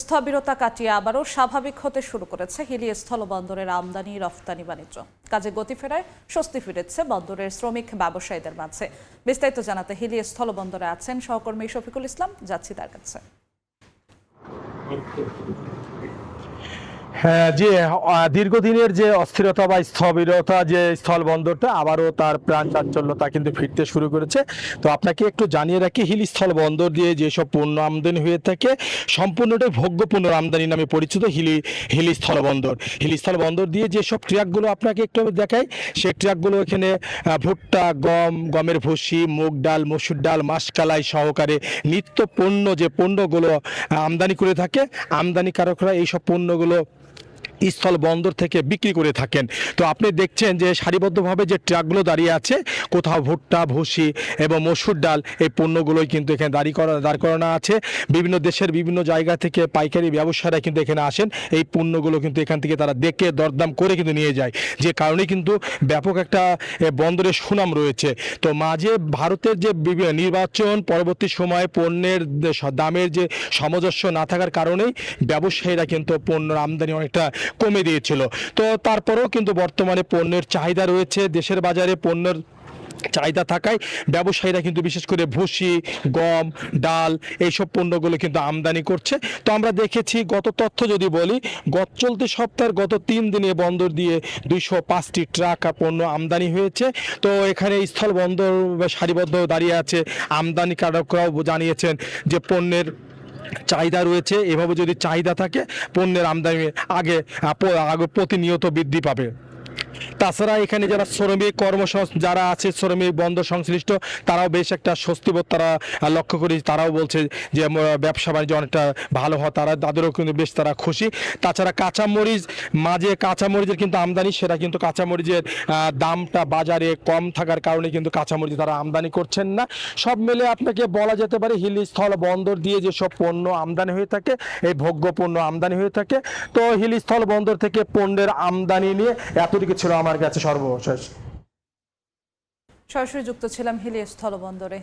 স্থবিরতা কাটিয়ে আবারও স্বাভাবিক হতে শুরু করেছে হিলি স্থলবন্দরের আমদানি রফতানি বাণিজ্য। কাজে গতি ফেরায় স্বস্তি ফিরেছে বন্দরের শ্রমিক ব্যবসায়ীদের মাঝে। বিস্তারিত জানাতে হিলি স্থলবন্দরে আছেন সহকর্মী শফিকুল ইসলাম, যাচ্ছি তার কাছে। হ্যাঁ জি, দীর্ঘদিনের যে অস্থিরতা বা স্থবিরতা যে স্থলবন্দরটা আবারও তার প্রাণ চাঞ্চল্যতা কিন্তু ফিরতে শুরু করেছে। তো আপনাকে একটু জানিয়ে রাখি, হিলি স্থলবন্দর দিয়ে যেসব পণ্য আমদানি হয়ে থাকে সম্পূর্ণটাই ভোগ্য পণ্যের আমদানি নামে পরিচিত হিলি স্থলবন্দর। হিলি স্থলবন্দর দিয়ে যেসব ট্রাকগুলো আপনাকে একটু আমি দেখাই, সেই ট্রাকগুলো এখানে ভুট্টা, গমের ভুসি, মুগ ডাল, মসুর ডাল, মাসকালাই সহকারে নিত্য পণ্য যে পণ্যগুলো আমদানি করে থাকে, আমদানিকারকরা এইসব পণ্যগুলো স্থল বন্দর থেকে বিক্রি করে থাকেন। তো আপনি দেখছেন যে সারিবদ্ধভাবে যে ট্রাকগুলো দাঁড়িয়ে আছে, কোথাও ভুট্টা, ভুসি এবং মসুর ডাল, এই পণ্যগুলোই কিন্তু এখানে দাঁড় করানো আছে। বিভিন্ন দেশের বিভিন্ন জায়গা থেকে পাইকারি ব্যবসায়ীরা কিন্তু এখানে আসেন, এই পণ্যগুলো কিন্তু এখান থেকে তারা দেখে দরদাম করে কিন্তু নিয়ে যায়, যে কারণে কিন্তু ব্যাপক একটা বন্দরের সুনাম রয়েছে। তো মাঝে ভারতের যে নির্বাচন পরবর্তী সময়ে পণ্যের দামের যে সামঞ্জস্য না থাকার কারণেই ব্যবসায়ীরা কিন্তু পণ্যের আমদানি অনেকটা কমে দিয়েছিল। তো তারপরেও কিন্তু বর্তমানে পণ্যের চাহিদা রয়েছে, দেশের বাজারে পণ্যের চাহিদা থাকায় ব্যবসায়ীরা কিন্তু বিশেষ করে ভুসি, গম, ডাল এইসব পণ্যগুলো কিন্তু আমদানি করছে। তো আমরা দেখেছি, গত তথ্য যদি বলি, চলতি সপ্তাহের গত 3 দিনে বন্দর দিয়ে 205টি ট্রাক পণ্য আমদানি হয়েছে। তো এখানে স্থল বন্দর সারিবদ্ধ দাঁড়িয়ে আছে, আমদানিকারকরাও জানিয়েছেন যে পণ্যের চাহিদা রয়েছে, এভাবে যদি চাহিদা থাকে পণ্যের আমদানি আগে প্রতিনিয়ত বৃদ্ধি পাবে। তাছাড়া এখানে যারা শ্রমিক যারা আছে, শ্রমিক বন্দর সংশ্লিষ্ট, তারাও বেশ একটা স্বস্তিবোধ তারা লক্ষ্য করি। তারাও বলছে যে ব্যবসা বাণিজ্য অনেকটা ভালো হয়, তাদেরও কিন্তু বেশ তারা খুশি। তাছাড়া কাঁচামরিচ, মাঝে কাঁচামরিচের কিন্তু আমদানি, সেটা কিন্তু কাঁচামরিচের দামটা বাজারে কম থাকার কারণে কিন্তু কাঁচামরিচ তারা আমদানি করছেন না। সব মিলে আপনাকে বলা যেতে পারে হিলি স্থল বন্দর দিয়ে যেসব পণ্য আমদানি হয়ে থাকে, এই ভোগ্য পণ্য আমদানি হয়ে থাকে। তো হিলি স্থল বন্দর থেকে পণ্যের আমদানি নিয়ে এতটুকু ছিল আমার কাছে সর্বশেষ। সরাসরি যুক্ত ছিলাম হিলি স্থলবন্দরে।